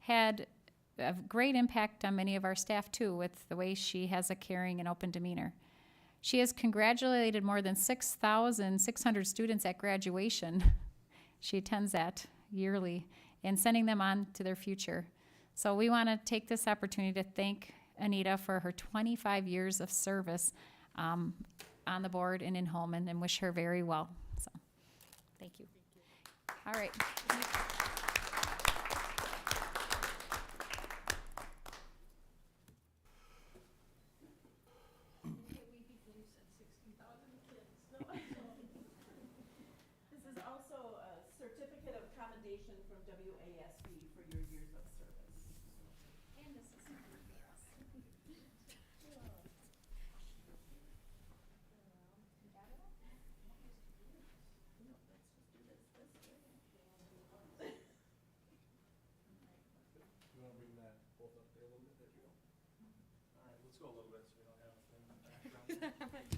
had a great impact on many of our staff too, with the way she has a caring and open demeanor. She has congratulated more than 6,600 students at graduation. She attends that yearly and sending them on to their future. So we want to take this opportunity to thank Anita for her 25 years of service on the board and in Holmen, and wish her very well. So, thank you. All right. This is also a certificate of commendation from WASB for your years of service. And this is You want to bring that both up there a little bit? There we go. All right, let's go a little bit so we don't have a thing in the background.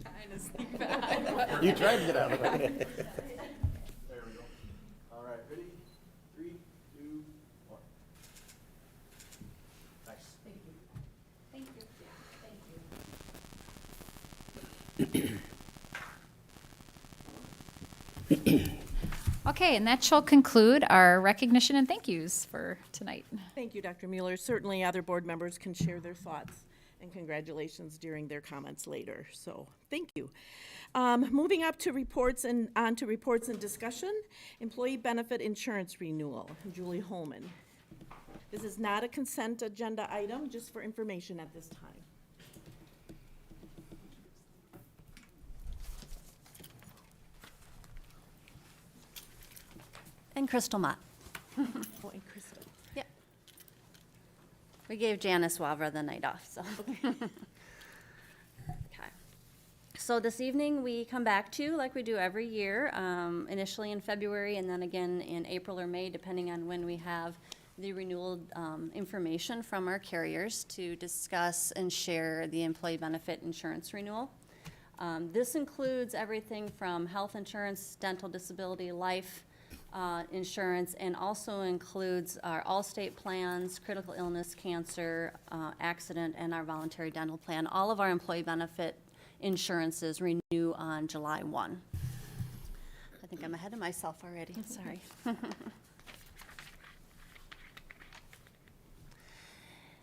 Trying to sneak back. You tried to get out of it. There we go. All right, ready? 3, 2, 1. Nice. Thank you. Thank you. Thank you. Okay, and that shall conclude our recognition and thank yous for tonight. Thank you, Dr. Mueller. Certainly other board members can share their thoughts and congratulations during their comments later. So thank you. Moving up to reports and on to reports and discussion, employee benefit insurance renewal, Julie Holmen. This is not a consent agenda item, just for information at this time. And Crystal Mott. Oh, and Krista. Yep. We gave Janice Wavra the night off, so. Okay. So this evening, we come back to, like we do every year, initially in February and then again in April or May, depending on when we have the renewal information from our carriers to discuss and share the employee benefit insurance renewal. This includes everything from health insurance, dental disability, life, insurance, and also includes our all-state plans, critical illness, cancer, accident, and our voluntary dental plan. All of our employee benefit insurances renew on July 1. I think I'm ahead of myself already, sorry.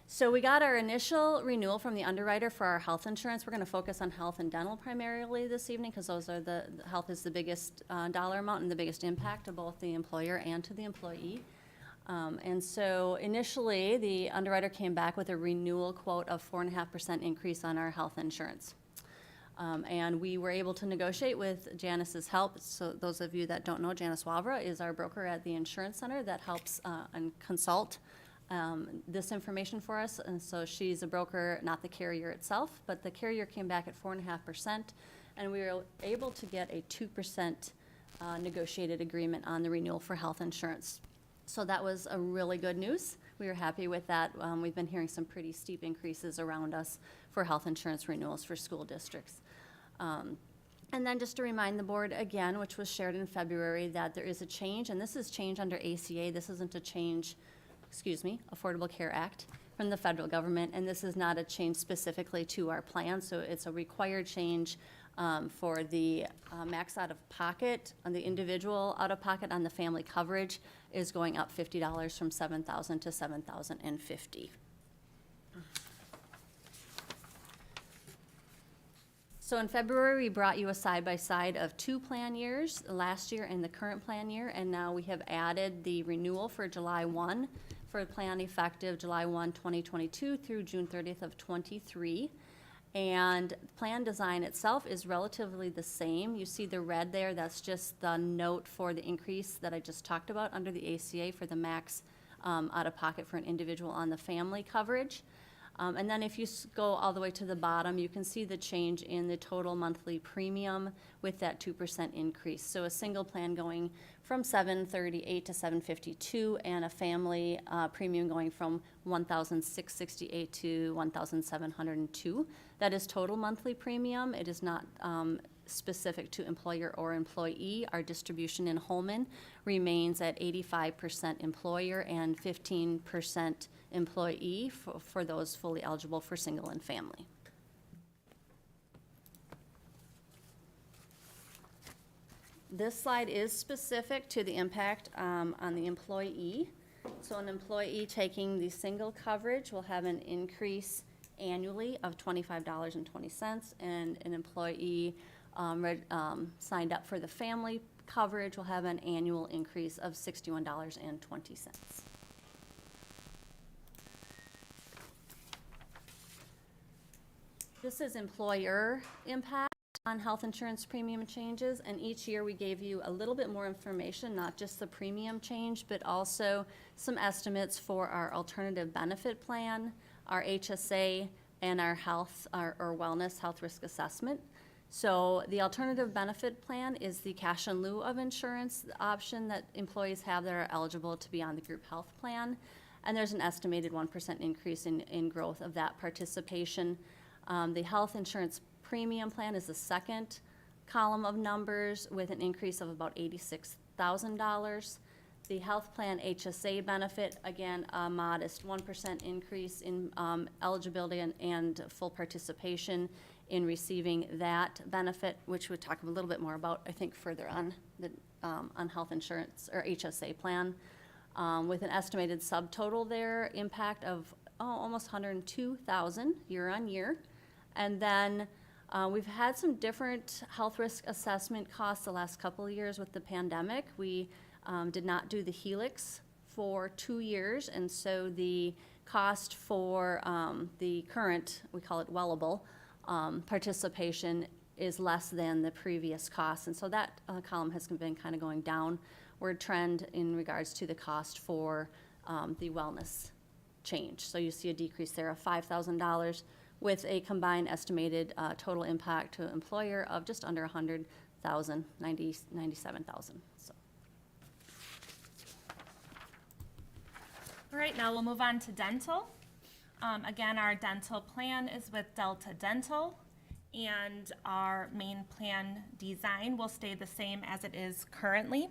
So we got our initial renewal from the underwriter for our health insurance. We're going to focus on health and dental primarily this evening because those are the health is the biggest dollar amount and the biggest impact to both the employer and to the employee. And so initially, the underwriter came back with a renewal quote of 4.5% increase on our health insurance. And we were able to negotiate with Janice's help. So those of you that don't know, Janice Wavra is our broker at the insurance center that helps and consult this information for us. And so she's a broker, not the carrier itself, but the carrier came back at 4.5%, and we were able to get a 2% negotiated agreement on the renewal for health insurance. So that was a really good news. We were happy with that. We've been hearing some pretty steep increases around us for health insurance renewals for school districts. And then just to remind the board again, which was shared in February, that there is a change, and this is change under ACA. This isn't a change, Affordable Care Act from the federal government, and this is not a change specifically to our plan, so it's a required change for the max out-of-pocket, on the individual out-of-pocket on the family coverage is going up $50 from $7,000 to $7,050. So in February, we brought you a side-by-side of 2 plan years, last year and the current plan year, and now we have added the renewal for July 1 for a plan effective July 1, 2022 through June 30th of 23. And the plan design itself is relatively the same. You see the red there, that's just the note for the increase that I just talked about under the ACA for the max out-of-pocket for an individual on the family coverage. And then if you go all the way to the bottom, you can see the change in the total monthly premium with that 2% increase. So a single plan going from $738 to $752, and a family premium going from $1,668 to $1,702. That is total monthly premium. It is not specific to employer or employee. Our distribution in Holmen remains at 85% employer and 15% employee for those fully eligible for single and family. This slide is specific to the impact on the employee. So an employee taking the single coverage will have an increase annually of $25.20, and an employee signed up for the family coverage will have an annual increase of $61.20. This is employer impact on health insurance premium changes, and each year we gave you a little bit more information, not just the premium change, but also some estimates for our alternative benefit plan, our HSA, and our health or wellness health risk assessment. So the alternative benefit plan is the cash in lieu of insurance option that employees have that are eligible to be on the group health plan. And there's an estimated 1% increase in growth of that participation. The health insurance premium plan is the second column of numbers with an increase of about $86,000. The health plan HSA benefit, again, a modest 1% increase in eligibility and full participation in receiving that benefit, which we'll talk a little bit more about, I think, further on the on health insurance or HSA plan, with an estimated subtotal there impact of almost $102,000 year on year. And then we've had some different health risk assessment costs the last couple of years with the pandemic. We did not do the Helix for 2 years, and so the cost for the current, we call it Wellable, participation is less than the previous cost. And so that column has been kind of going downward trend in regards to the cost for the wellness change. So you see a decrease there of $5,000 with a combined estimated total impact to employer of just under 100,000, 97,000. So. All right, now we'll move on to dental. Again, our dental plan is with Delta Dental, and our main plan design will stay the same as it is currently.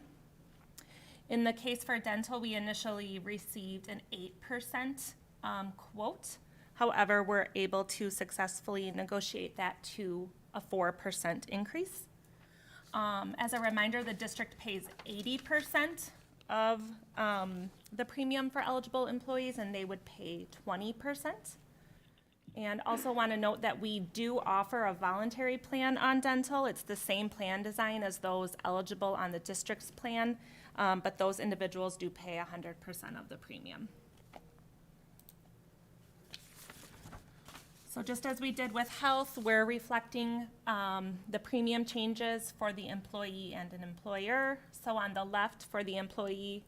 In the case for dental, we initially received an 8% quote. However, we're able to successfully negotiate that to a 4% increase. As a reminder, the district pays 80% of the premium for eligible employees, and they would pay 20%. And also want to note that we do offer a voluntary plan on dental. It's the same plan design as those eligible on the district's plan, but those individuals do pay 100% of the premium. So just as we did with health, we're reflecting the premium changes for the employee and an employer. So on the left for the employee,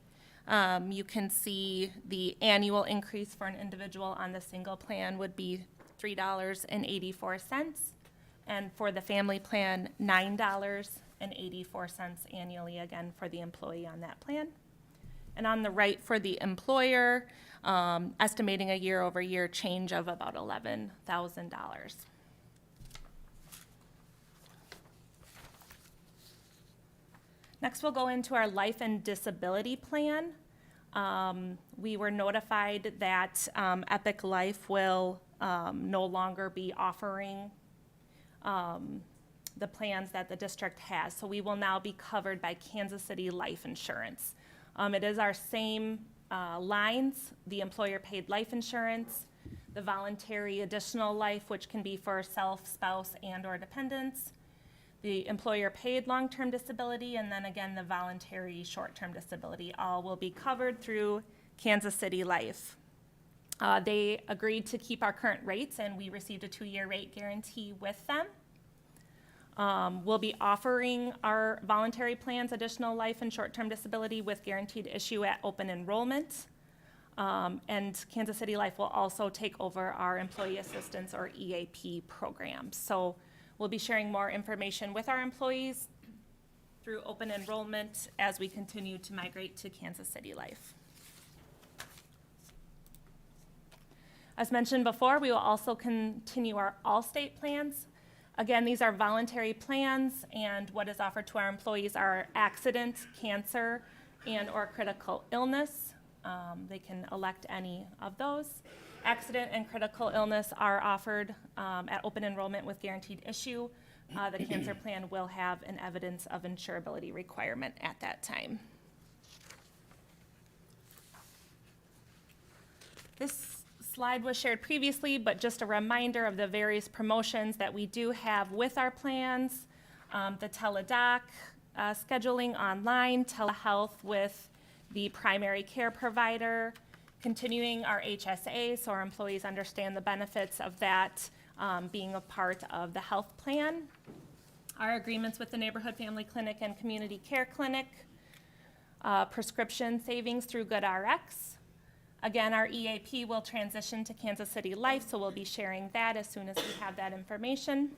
you can see the annual increase for an individual on the single plan would be $3.84. And for the family plan, $9.84 annually, again, for the employee on that plan. And on the right for the employer, estimating a year-over-year change of about $11,000. Next, we'll go into our life and disability plan. We were notified that Epic Life will no longer be offering the plans that the district has. So we will now be covered by Kansas City Life Insurance. It is our same lines, the employer paid life insurance, the voluntary additional life, which can be for self, spouse, and or dependents, the employer paid long-term disability, and then again, the voluntary short-term disability, all will be covered through Kansas City Life. They agreed to keep our current rates, and we received a 2-year rate guarantee with them. We'll be offering our voluntary plans, additional life and short-term disability with guaranteed issue at open enrollment. And Kansas City Life will also take over our employee assistance or EAP program. So we'll be sharing more information with our employees through open enrollment as we continue to migrate to Kansas City Life. As mentioned before, we will also continue our Allstate plans. Again, these are voluntary plans, and what is offered to our employees are accident, cancer, and/or critical illness. They can elect any of those. Accident and critical illness are offered at open enrollment with guaranteed issue. The cancer plan will have an evidence of insurability requirement at that time. This slide was shared previously, but just a reminder of the various promotions that we do have with our plans. The teledoc, scheduling online, telehealth with the primary care provider, continuing our HSA so our employees understand the benefits of that being a part of the health plan. Our agreements with the Neighborhood Family Clinic and Community Care Clinic, prescription savings through GoodRx. Again, our EAP will transition to Kansas City Life, so we'll be sharing that as soon as we have that information.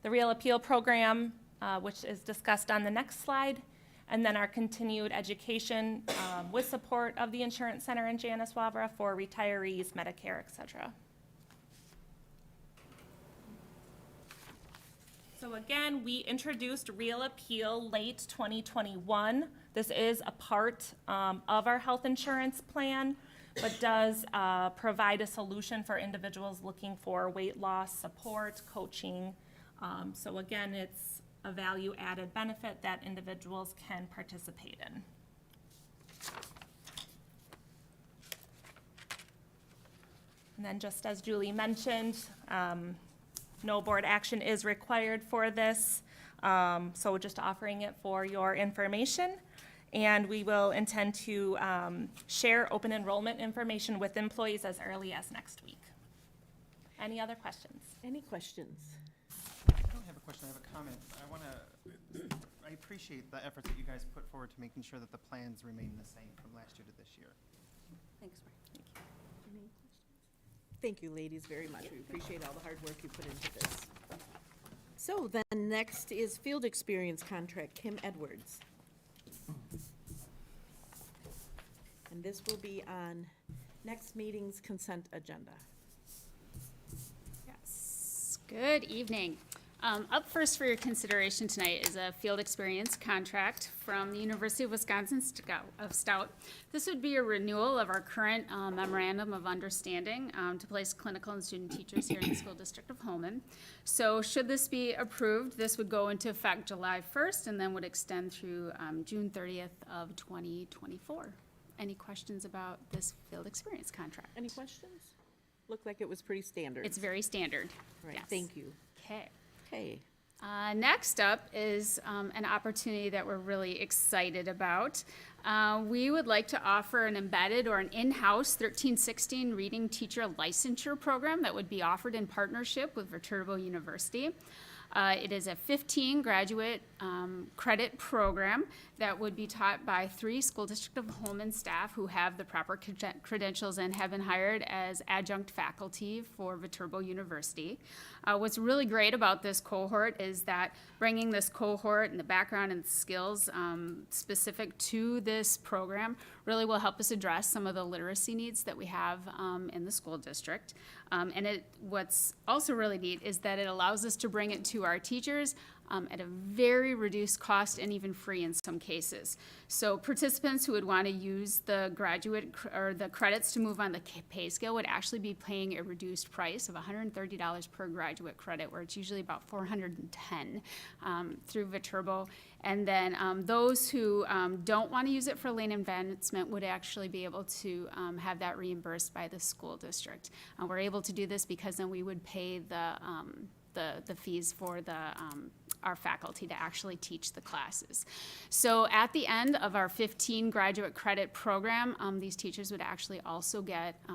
The Real Appeal Program, which is discussed on the next slide, and then our continued education with support of the Insurance Center in Janice Wavra for retirees, Medicare, et cetera. So again, we introduced Real Appeal late 2021. This is a part of our health insurance plan, but does provide a solution for individuals looking for weight loss support, coaching. So again, it's a value-added benefit that individuals can participate in. And then just as Julie mentioned, no board action is required for this, so just offering it for your information. And we will intend to share open enrollment information with employees as early as next week. Any other questions? Any questions? I don't have a question, I have a comment. I appreciate the efforts that you guys put forward to making sure that the plans remain the same from last year to this year. Thanks, Mark. Thank you, ladies, very much. We appreciate all the hard work you put into this. So then next is field experience contract, Kim Edwards. And this will be on next meeting's consent agenda. Yes. Good evening. Up first for your consideration tonight is a field experience contract from the University of Wisconsin Stout. This would be a renewal of our current memorandum of understanding to place clinical and student teachers here in the School District of Holmen. So should this be approved, this would go into effect July 1st and then would extend through June 30th of 2024. Any questions about this field experience contract? Any questions? Looked like it was pretty standard. It's very standard. Right, Yes. thank you. Okay. Okay, Next up is an opportunity that we're really excited about. We would like to offer an embedded or an in-house 1316 reading teacher licensure program that would be offered in partnership with Viterbo University. It is a 15 graduate credit program that would be taught by 3 School District of Holmen staff who have the proper credentials and have been hired as adjunct faculty for Viterbo University. What's really great about this cohort is that bringing this cohort and the background and skills specific to this program really will help us address some of the literacy needs that we have in the school district. And what's also really neat is that it allows us to bring it to our teachers at a very reduced cost and even free in some cases. So participants who would want to use the graduate or the credits to move on the pay scale would actually be paying a reduced price of $130 per graduate credit, where it's usually about $410 through Viterbo. And then those who don't want to use it for lane advancement would actually be able to have that reimbursed by the school district. We're able to do this because then we would pay the fees for our faculty to actually teach the classes. So at the end of our 15 graduate credit program, these teachers would actually also get a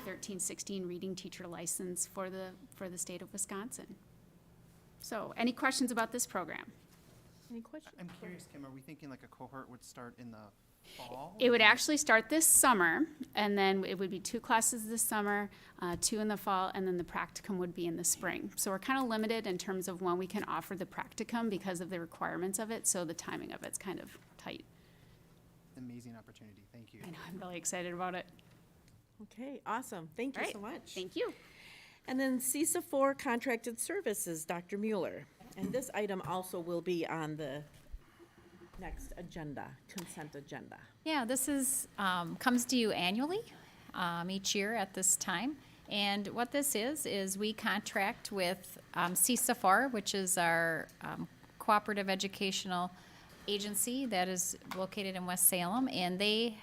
1316 reading teacher license for the state of Wisconsin. So any questions about this program? any questions? I'm curious, Kim, are we thinking like a cohort would start in the fall? It would actually start this summer, and then it would be 2 classes this summer, 2 in the fall, and then the practicum would be in the spring. So we're kind of limited in terms of when we can offer the practicum because of the requirements of it, so the timing of it's kind of tight. Amazing opportunity, thank you. I know, I'm really excited about it. Okay, awesome. Thank you All right, so much. Thank you. And then CESA 4 contracted services, Dr. Mueller. And this item also will be on the next agenda, consent agenda. Yeah, this is, comes to you annually, each year at this time. And what this is we contract with CESA 4, which is our cooperative educational agency that is located in West Salem, and they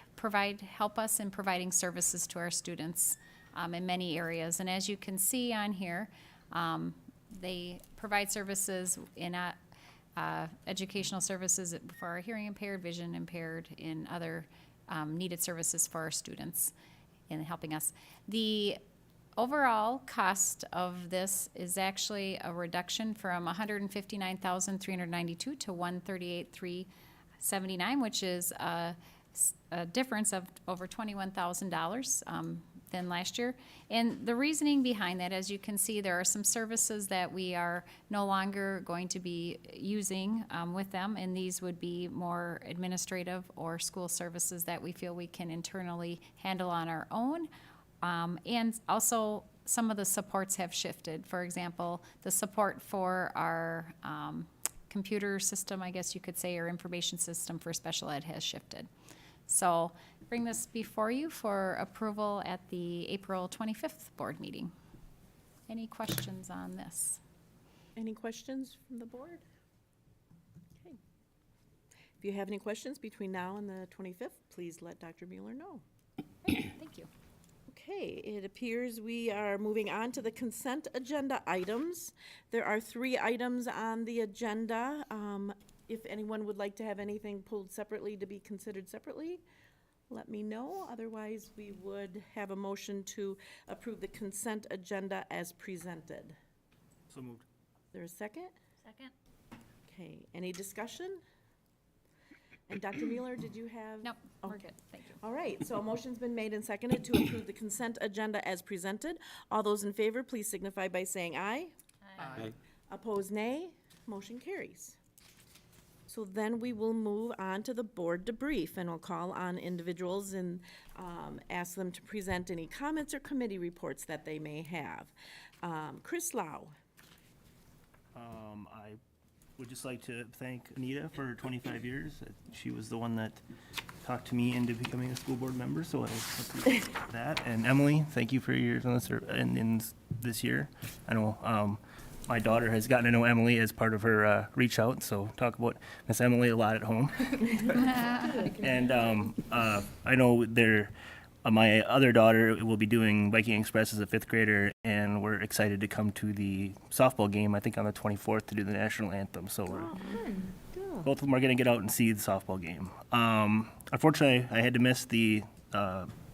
help us in providing services to our students in many areas. And as you can see on here, they provide services in educational services for our hearing impaired, vision impaired, and other needed services for our students in helping us. The overall cost of this is actually a reduction from $159,392 to $138,379, which is a difference of over $21,000 than last year. And the reasoning behind that, as you can see, there are some services that we are no longer going to be using with them, and these would be more administrative or school services that we feel we can internally handle on our own. And also, some of the supports have shifted. For example, the support for our computer system, I guess you could say, or information system for special ed has shifted. So bring this before you for approval at the April 25th board meeting. Any questions on this? Any questions from the board? Okay. If you have any questions between now and the 25th, please let Dr. Mueller know. Thank you. Okay, it appears we are moving on to the consent agenda items. There are 3 items on the agenda. If anyone would like to have anything pulled separately to be considered separately, let me know. Otherwise, we would have a motion to approve the consent agenda as presented. So moved. Is there a second? Second. Okay, any discussion? And Dr. Mueller, did you have? Nope, we're Okay. good, thank you. All right, so a motion's been made and seconded to approve the consent agenda as presented. All those in favor, please signify by saying aye. Aye. Opposed, nay. Motion carries. So then we will move on to the board debrief, and we'll call on individuals and ask them to present any comments or committee reports that they may have. Chris Lau. I would just like to thank Anita for 25 years. She was the one that talked to me into becoming a school board member, so I appreciate that. And Emily, thank you for your years on this, in this year. I know my daughter has gotten to know Emily as part of her reach out, so talk about Miss Emily a lot at home. And I know my other daughter will be doing Viking Express as a 5th grader, and we're excited to come to the softball game, I think on the 24th, to do the national anthem. So both of them are going to get out and see the softball game. Unfortunately, I had to miss the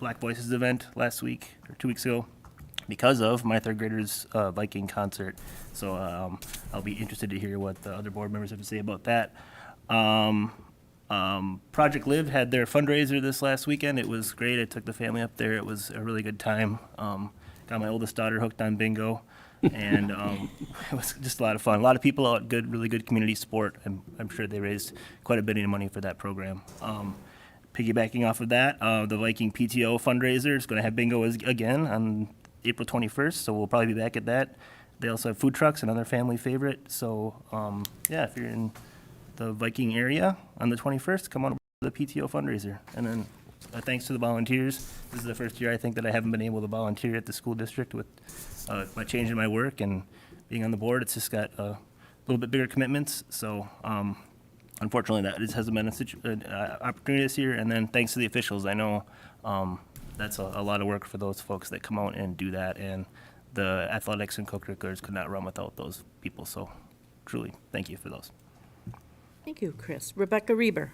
Black Voices event last week, or 2 weeks ago, because of my 3rd graders' Viking concert. So I'll be interested to hear what the other board members have to say about that. Project Live had their fundraiser this last weekend. It was great. I took the family up there. It was a really good time. Got my oldest daughter hooked on bingo, and it was just a lot of fun. A lot of people out, really good community support. I'm sure they raised quite a bit of money for that program. Piggybacking off of that, the Viking PTO fundraiser is going to have bingo again on April 21st, so we'll probably be back at that. They also have food trucks, another family favorite. So yeah, if you're in the Viking area on the 21st, come on over to the PTO fundraiser. And then thanks to the volunteers. This is the first year I think that I haven't been able to volunteer at the school district with my change in my work and being on the board. It's just got a little bit bigger commitments. So unfortunately, that hasn't been an opportunity this year. And then thanks to the officials, I know that's a lot of work for those folks that come out and do that. And the athletics and co-curriculars could not run without those people. So truly, thank you for those. Thank you, Chris. Rebecca Reber.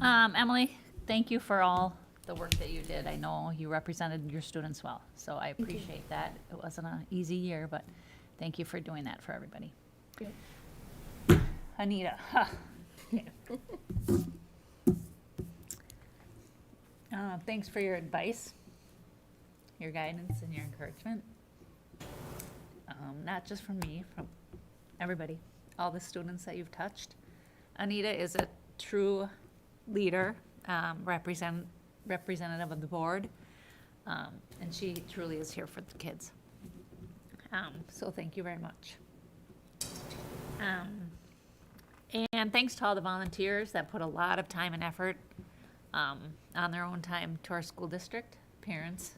Emily, thank you for all the work that you did. I know you represented your students well, so I appreciate that. It wasn't an easy year, but thank you for doing that for everybody. Anita. Okay. Thanks for your advice, your guidance, and your encouragement. Not just from me, from everybody, all the students that you've touched. Anita is a true leader, representative of the board, and she truly is here for the kids. So thank you very much. And thanks to all the volunteers that put a lot of time and effort on their own time to our school district, parents,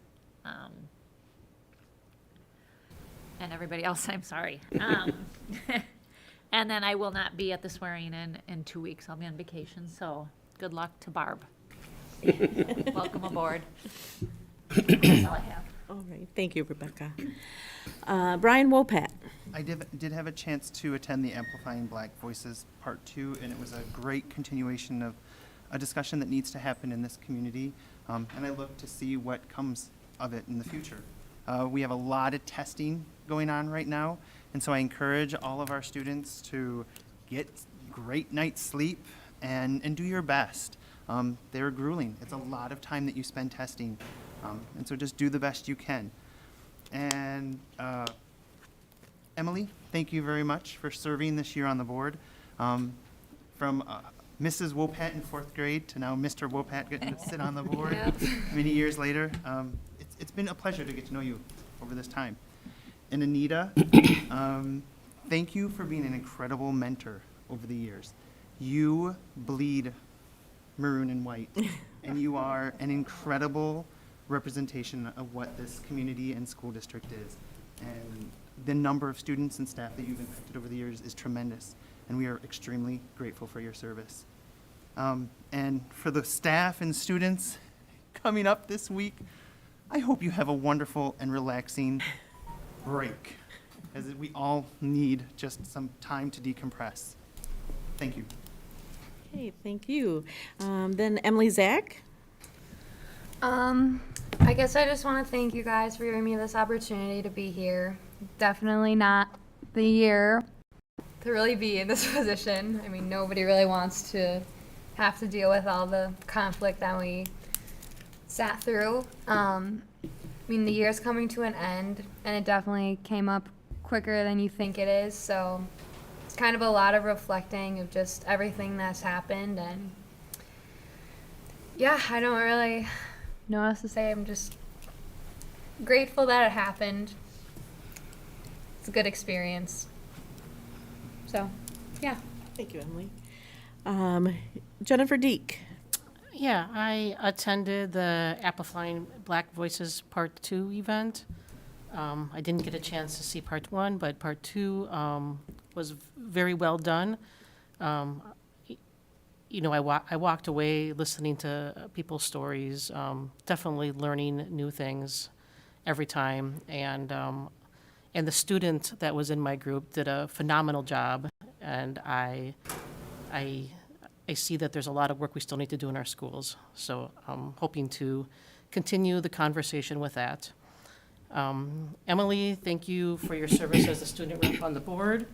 and everybody else, I'm sorry. And then I will not be at the swearing in 2 weeks. I'll be on vacation, so good luck to Barb. Welcome aboard. That's all I have. All right, thank you, Rebecca. Brian Wopat. I did have a chance to attend the Amplifying Black Voices Part 2, and it was a great continuation of a discussion that needs to happen in this community, and I look to see what comes of it in the future. We have a lot of testing going on right now, and so I encourage all of our students to get great night's sleep and do your best. They're grueling. It's a lot of time that you spend testing, and so just do the best you can. And Emily, thank you very much for serving this year on the board. From Mrs. Wopat in 4th grade to now Mr. Wopat getting to sit on the board many years later. It's been a pleasure to get to know you over this time. And Anita, thank you for being an incredible mentor over the years. You bleed maroon and white, and you are an incredible representation of what this community and school district is. And the number of students and staff that you've impacted over the years is tremendous, and we are extremely grateful for your service. And for the staff and students coming up this week, I hope you have a wonderful and relaxing break, as we all need just some time to decompress. Thank you. Okay, thank you. Then Emily Zach. I guess I just want to thank you guys for giving me this opportunity to be here. Definitely not the year to really be in this position. I mean, nobody really wants to have to deal with all the conflict that we sat through. I mean, the year's coming to an end, and it definitely came up quicker than you think it is. So it's kind of a lot of reflecting of just everything that's happened. And yeah, I don't really know what else to say. I'm just grateful that it happened. It's a good experience. So, yeah. Thank you, Emily. Jennifer Deek. Yeah, I attended the Amplifying Black Voices Part 2 event. I didn't get a chance to see Part 1, but Part 2 was very well done. You know, I walked away listening to people's stories, definitely learning new things every time. And the student that was in my group did a phenomenal job, and I see that there's a lot of work we still need to do in our schools. So I'm hoping to continue the conversation with that. Emily, thank you for your service as a student rep on the board,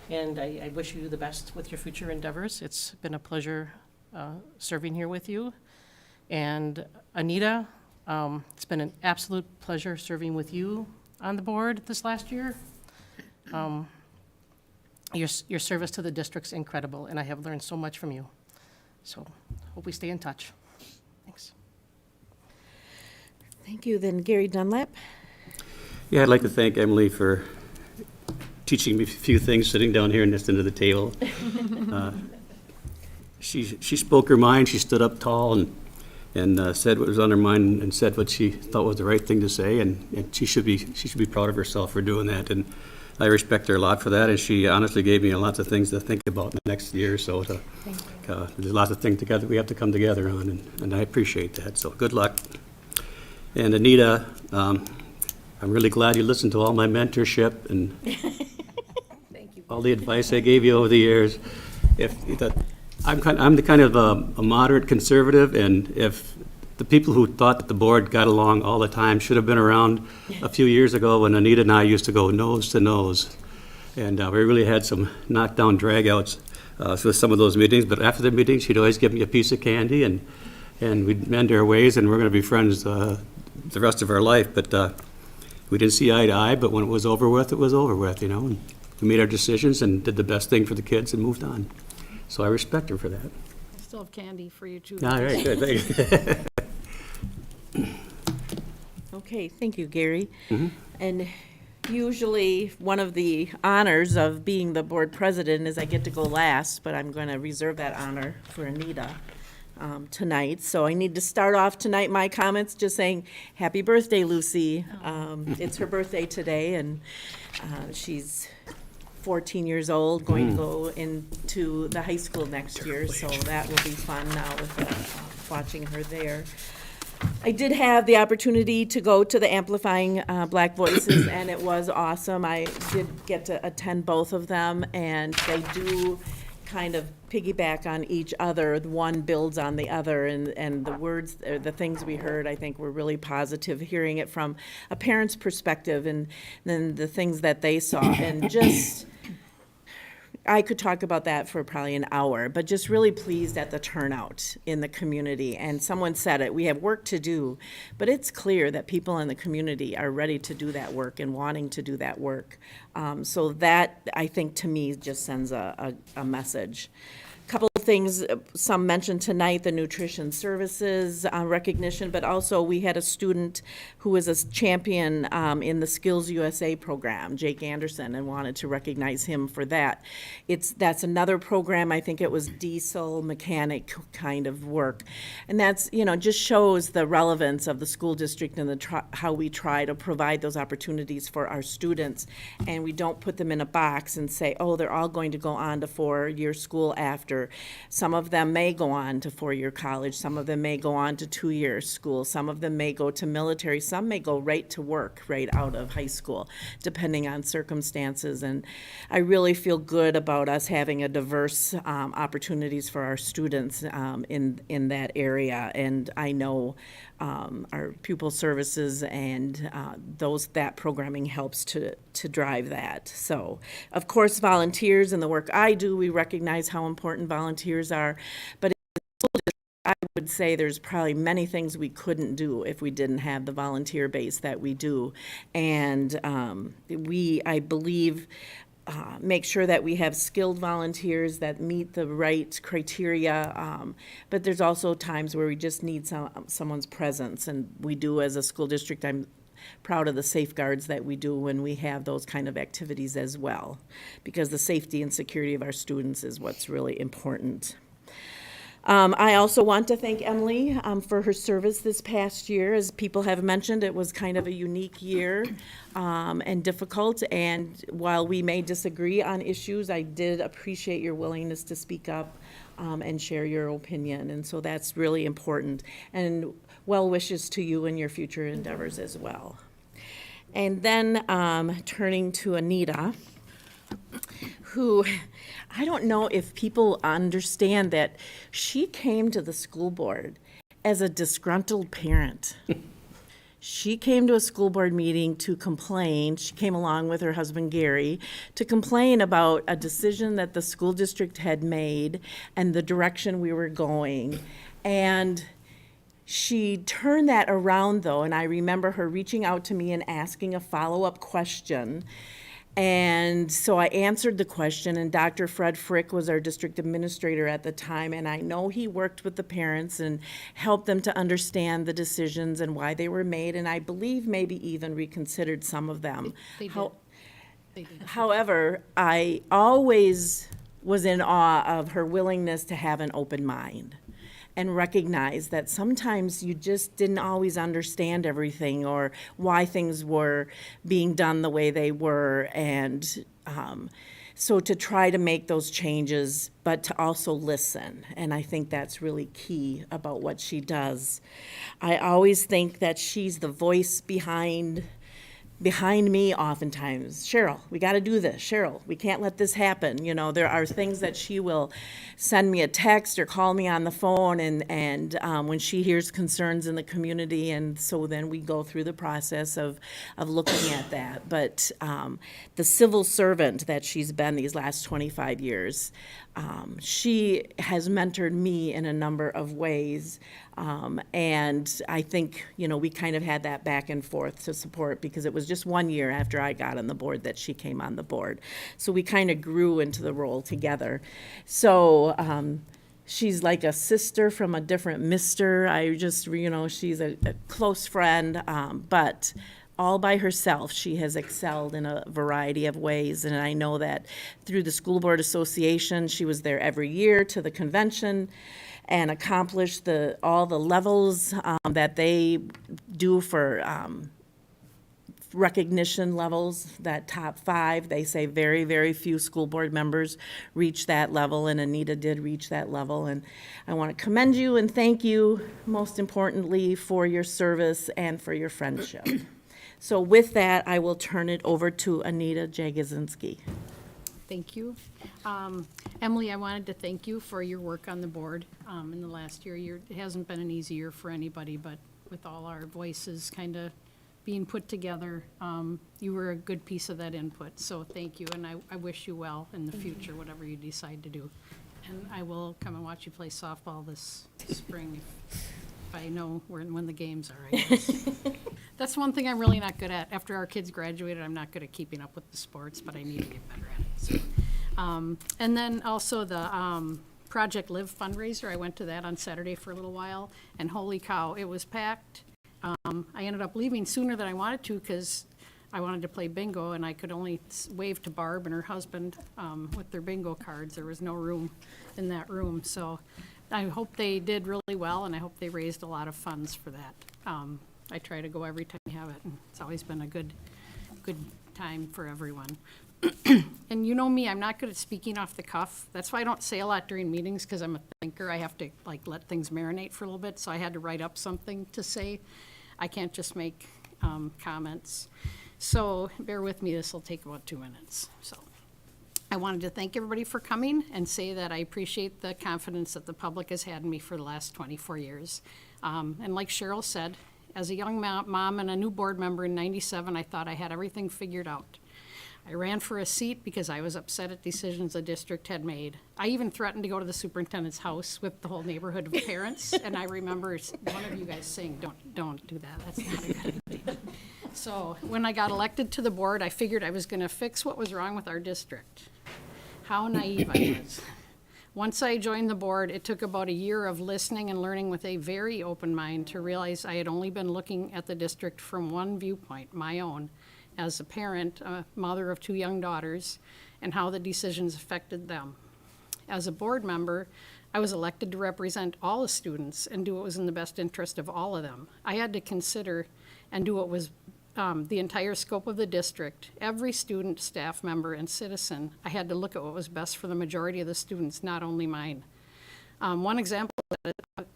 and I wish you the best with your future endeavors. It's been a pleasure serving here with you. And Anita, it's been an absolute pleasure serving with you on the board this last year. Your service to the district's incredible, and I have learned so much from you. So hope we stay in touch. Thanks. Thank you. Then Gary Dunlap. Yeah, I'd like to thank Emily for teaching me a few things sitting down here next to the table. She spoke her mind. She stood up tall and said what was on her mind and said what she thought was the right thing to say, and she should be proud of herself for doing that. And I respect her a lot for that, and she honestly gave me lots of things to think about in the next year or so. There's lots of things together we have to come together on, and I appreciate that. So good luck. And Anita, I'm really glad you listened to all my mentorship and all the advice I gave you over the years. I'm the kind of a moderate conservative, and if the people who thought that the board got along all the time should have been around a few years ago when Anita and I used to go nose to nose. And we really had some knockdown dragouts for some of those meetings. But after the meetings, she'd always give me a piece of candy, and we'd mend our ways, and we're going to be friends the rest of our life. But we didn't see eye to eye, but when it was over with, you know. And we made our decisions and did the best thing for the kids and moved on. So I respect her for that. I still have candy for you, too. All right, good, thank you. Okay, thank you, Gary. Mm-hmm. And Usually, one of the honors of being the board president is I get to go last, but I'm going to reserve that honor for Anita tonight. So I need to start off tonight, my comments, just saying, happy birthday, Lucy. It's her birthday today, and she's 14 years old, going to go into the high school next year, so that will be fun now with watching her there. I did have the opportunity to go to the Amplifying Black Voices, and it was awesome. I did get to attend both of them, and they do kind of piggyback on each other. The one builds on the other, and the words, the things we heard, I think were really positive, hearing it from a parent's perspective, and then the things that they saw, and just, I could talk about that for probably an hour, but just really pleased at the turnout in the community. And someone said it, we have work to do, but it's clear that people in the community are ready to do that work and wanting to do that work. So that, I think, to me, just sends a message. Couple of things, some mentioned tonight, the nutrition services recognition, but also we had a student who was a champion in the Skills USA program, Jake Anderson, and wanted to recognize him for that. That's another program, I think it was diesel mechanic kind of work. And that's, just shows the relevance of the school district and how we try to provide those opportunities for our students. And we don't put them in a box and say, oh, they're all going to go on to four-year school after. Some of them may go on to four-year college, some of them may go on to two-year school, some of them may go to military, some may go right to work right out of high school, depending on circumstances. And I really feel good about us having a diverse opportunities for our students in that area. And I know our pupil services and that programming helps to drive that. So, of course, volunteers and the work I do, we recognize how important volunteers are, but I would say there's probably many things we couldn't do if we didn't have the volunteer base that we do. And I believe, make sure that we have skilled volunteers that meet the right criteria, but there's also times where we just need someone's presence, and we do as a school district. I'm proud of the safeguards that we do when we have those kind of activities as well, because the safety and security of our students is what's really important. I also want to thank Emily for her service this past year. As people have mentioned, it was kind of a unique year and difficult, and while we may disagree on issues, I did appreciate your willingness to speak up and share your opinion, and so that's really important. And well wishes to you and your future endeavors as well. And then turning to Anita, who, I don't know if people understand that she came to the school board as a disgruntled parent. She came to a school board meeting to complain. She came along with her husband, Gary, to complain about a decision that the school district had made and the direction we were going. And she turned that around, though, and I remember her reaching out to me and asking a follow-up question. And so I answered the question, and Dr. Fred Frick was our district administrator at the time, and I know he worked with the parents and helped them to understand the decisions and why they were made, and I believe maybe even reconsidered some of them. They did. They did. However, I always was in awe of her willingness to have an open mind and recognize that sometimes you just didn't always understand everything or why things were being done the way they were. And so to try to make those changes, but to also listen. And I think that's really key about what she does. I always think that she's the voice behind me oftentimes. Cheryl, we got to do this. Cheryl, we can't let this happen. There are things that she will send me a text or call me on the phone, and when she hears concerns in the community, and so then we go through the process of looking at that. But the civil servant that she's been these last 25 years, she has mentored me in a number of ways. And I think, we kind of had that back and forth to support, because it was just 1 year after I got on the board that she came on the board. So we kind of grew into the role together. So she's like a sister from a different mister. I just, she's a close friend, but all by herself, she has excelled in a variety of ways. And I know that through the School Board Association, she was there every year to the convention and accomplished all the levels that they do for recognition levels, that top 5. They say very, very few school board members reach that level, and Anita did reach that level. And I want to commend you and thank you, most importantly, for your service and for your friendship. So with that, I will turn it over to Anita Jagosinski. Thank you. Emily, I wanted to thank you for your work on the board in the last year. It hasn't been an easy year for anybody, but with all our voices kind of being put together, you were a good piece of that input. So thank you, and I wish you well in the future, whatever you decide to do. And I will come and watch you play softball this spring if I know when the games are, I guess. That's one thing I'm really not good at. After our kids graduated, I'm not good at keeping up with the sports, but I need to get better at it. So, and then also the Project Live fundraiser, I went to that on Saturday for a little while, and holy cow, it was packed. I ended up leaving sooner than I wanted to because I wanted to play bingo, and I could only wave to Barb and her husband with their bingo cards. There was no room in that room, so I hope they did really well, and I hope they raised a lot of funds for that. I try to go every time we have it, and it's always been a good time for everyone. And you know me, I'm not good at speaking off the cuff. That's why I don't say a lot during meetings, because I'm a thinker. I have to let things marinate for a little bit, so I had to write up something to say. I can't just make comments. So bear with me, this will take about 2 minutes. So I wanted to thank everybody for coming and say that I appreciate the confidence that the public has had in me for the last 24 years. And like Cheryl said, as a young mom and a new board member in '97, I thought I had everything figured out. I ran for a seat because I was upset at decisions the district had made. I even threatened to go to the superintendent's house with the whole neighborhood of parents, and I remember one of you guys saying, don't do that, that's not a good idea. So when I got elected to the board, I figured I was gonna fix what was wrong with our district. How naive I was. Once I joined the board, it took about a year of listening and learning with a very open mind to realize I had only been looking at the district from one viewpoint, my own, as a parent, a mother of 2 young daughters, and how the decisions affected them. As a board member, I was elected to represent all the students and do what was in the best interest of all of them. I had to consider and do what was the entire scope of the district, every student, staff member, and citizen. I had to look at what was best for the majority of the students, not only mine. One example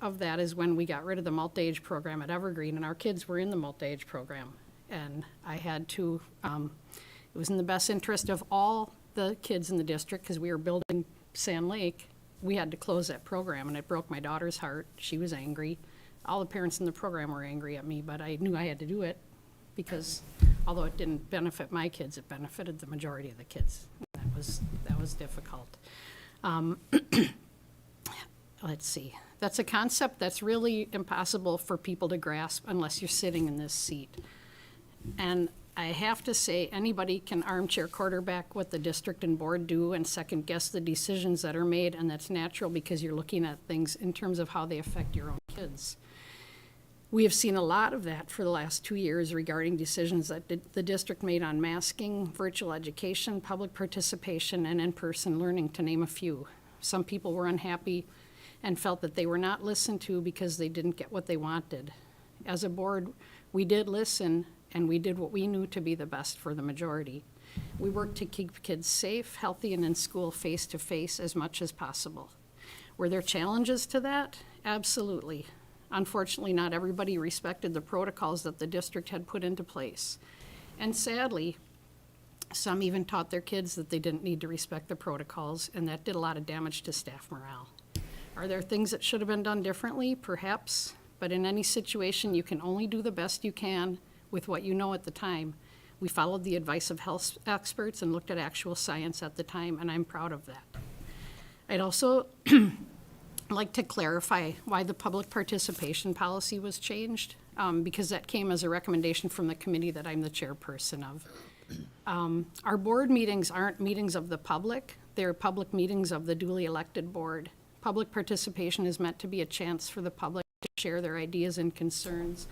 of that is when we got rid of the multi-age program at Evergreen, and our kids were in the multi-age program. And I had to, it was in the best interest of all the kids in the district, because we were building Sand Lake. We had to close that program, and it broke my daughter's heart. She was angry. All the parents in the program were angry at me, but I knew I had to do it, because although it didn't benefit my kids, it benefited the majority of the kids. That was difficult. Let's see. That's a concept that's really impossible for people to grasp unless you're sitting in this seat. And I have to say, anybody can armchair quarterback what the district and board do and second guess the decisions that are made, and that's natural because you're looking at things in terms of how they affect your own kids. We have seen a lot of that for the last 2 years regarding decisions that the district made on masking, virtual education, public participation, and in-person learning, to name a few. Some people were unhappy and felt that they were not listened to because they didn't get what they wanted. As a board, we did listen, and we did what we knew to be the best for the majority. We worked to keep kids safe, healthy, and in school face-to-face as much as possible. Were there challenges to that? Absolutely. Unfortunately, not everybody respected the protocols that the district had put into place. And sadly, some even taught their kids that they didn't need to respect the protocols, and that did a lot of damage to staff morale. Are there things that should have been done differently? Perhaps, but in any situation, you can only do the best you can with what you know at the time. We followed the advice of health experts and looked at actual science at the time, and I'm proud of that. I'd also like to clarify why the public participation policy was changed, because that came as a recommendation from the committee that I'm the chairperson of. Our board meetings aren't meetings of the public, they're public meetings of the duly elected board. Public participation is meant to be a chance for the public to share their ideas and concerns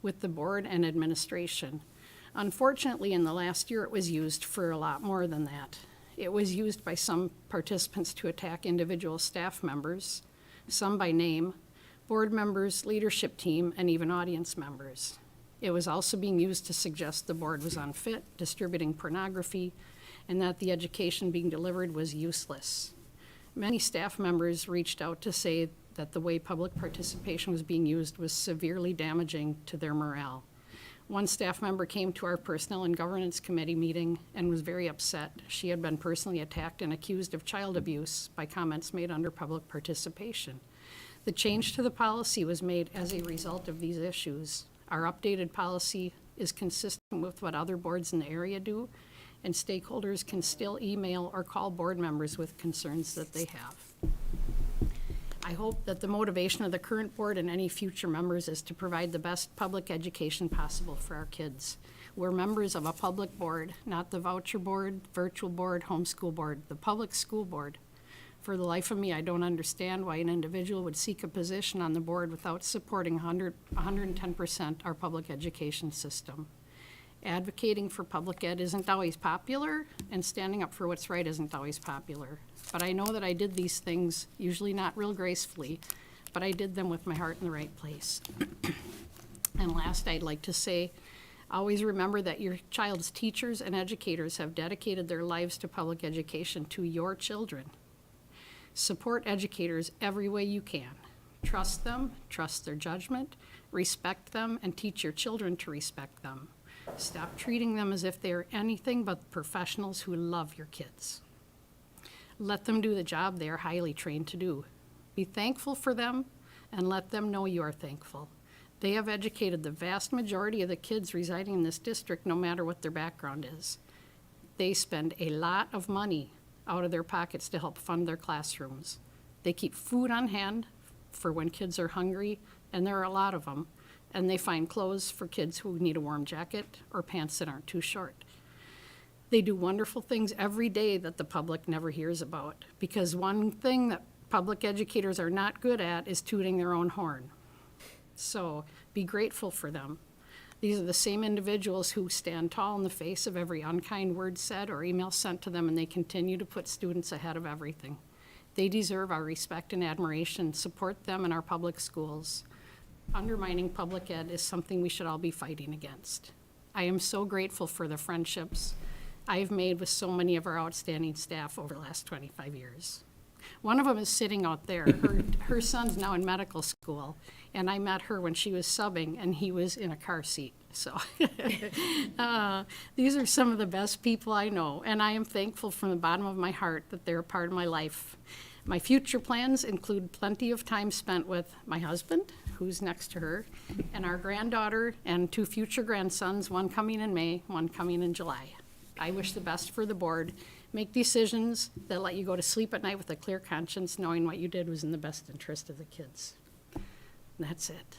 with the board and administration. Unfortunately, in the last year, it was used for a lot more than that. It was used by some participants to attack individual staff members, some by name, board members, leadership team, and even audience members. It was also being used to suggest the board was unfit, distributing pornography, and that the education being delivered was useless. Many staff members reached out to say that the way public participation was being used was severely damaging to their morale. One staff member came to our Personnel and Governance Committee meeting and was very upset. She had been personally attacked and accused of child abuse by comments made under public participation. The change to the policy was made as a result of these issues. Our updated policy is consistent with what other boards in the area do, and stakeholders can still email or call board members with concerns that they have. I hope that the motivation of the current board and any future members is to provide the best public education possible for our kids. We're members of a public board, not the voucher board, virtual board, homeschool board, the public school board. For the life of me, I don't understand why an individual would seek a position on the board without supporting 110% our public education system. Advocating for public ed isn't always popular, and standing up for what's right isn't always popular. But I know that I did these things, usually not real gracefully, but I did them with my heart in the right place. And last, I'd like to say, always remember that your child's teachers and educators have dedicated their lives to public education to your children. Support educators every way you can. Trust them, trust their judgment, respect them, and teach your children to respect them. Stop treating them as if they are anything but professionals who love your kids. Let them do the job they are highly trained to do. Be thankful for them and let them know you are thankful. They have educated the vast majority of the kids residing in this district, no matter what their background is. They spend a lot of money out of their pockets to help fund their classrooms. They keep food on hand for when kids are hungry, and there are a lot of them, and they find clothes for kids who need a warm jacket or pants that aren't too short. They do wonderful things every day that the public never hears about, because one thing that public educators are not good at is tooting their own horn. So be grateful for them. These are the same individuals who stand tall in the face of every unkind word said or email sent to them, and they continue to put students ahead of everything. They deserve our respect and admiration. Support them in our public schools. Undermining public ed is something we should all be fighting against. I am so grateful for the friendships I've made with so many of our outstanding staff over the last 25 years. One of them is sitting out there. Her son's now in medical school, and I met her when she was subbing, and he was in a car seat. So these are some of the best people I know, and I am thankful from the bottom of my heart that they're a part of my life. My future plans include plenty of time spent with my husband, who's next to her, and our granddaughter and 2 future grandsons, one coming in May, one coming in July. I wish the best for the board. Make decisions that let you go to sleep at night with a clear conscience, knowing what you did was in the best interest of the kids. And that's it.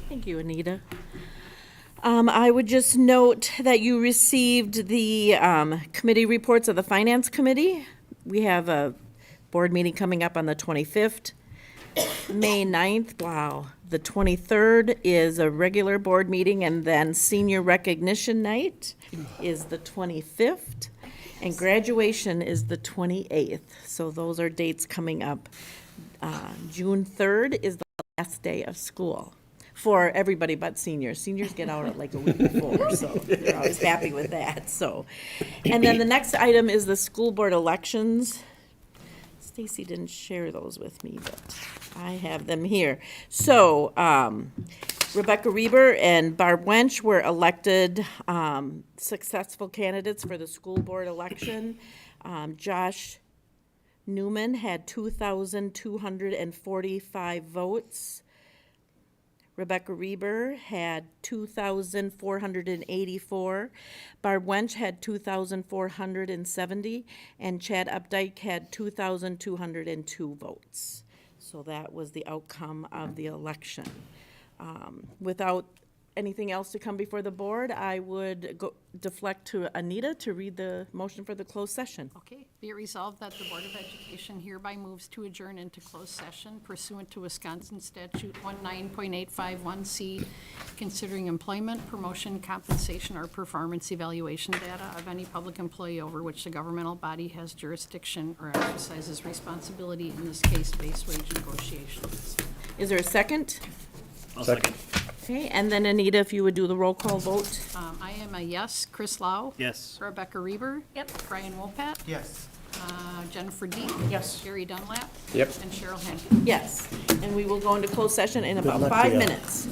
Thank you, Anita. I would just note that you received the committee reports of the Finance Committee. We have a board meeting coming up on the 25th, May 9th. Wow. The 23rd is a regular board meeting, and then senior recognition night is the 25th, and graduation is the 28th. So those are dates coming up. June 3rd is the last day of school for everybody but seniors. Seniors get out at like a week before, so they're always happy with that. So, and then the next item is the school board elections. Stacy didn't share those with me, but I have them here. So, Rebecca Reber and Barb Wench were elected successful candidates for the school board election. Josh Newman had 2,245 votes. Rebecca Reber had 2,484. Barb Wench had 2,470. And Chad Updike had 2,202 votes. So that was the outcome of the election. Without anything else to come before the board, I would deflect to Anita to read the motion for the closed session. Okay, be it resolved that the Board of Education hereby moves to adjourn into closed session pursuant to Wisconsin Statute 19.851C, considering employment, promotion, compensation, or performance evaluation data of any public employee over which the governmental body has jurisdiction or exercises responsibility, in this case, base wage negotiations. Is there a second? I'll second. Okay, and then Anita, if you would do the roll call vote. I am a yes. Chris Lau? Yes. Rebecca Reber? Yep. Brian Wolpat? Yes. Jennifer Deep? Yes. Gary Dunlap? Yep. And Cheryl Henke. Yes, and we will go into closed session in about luck to 5 ya. minutes.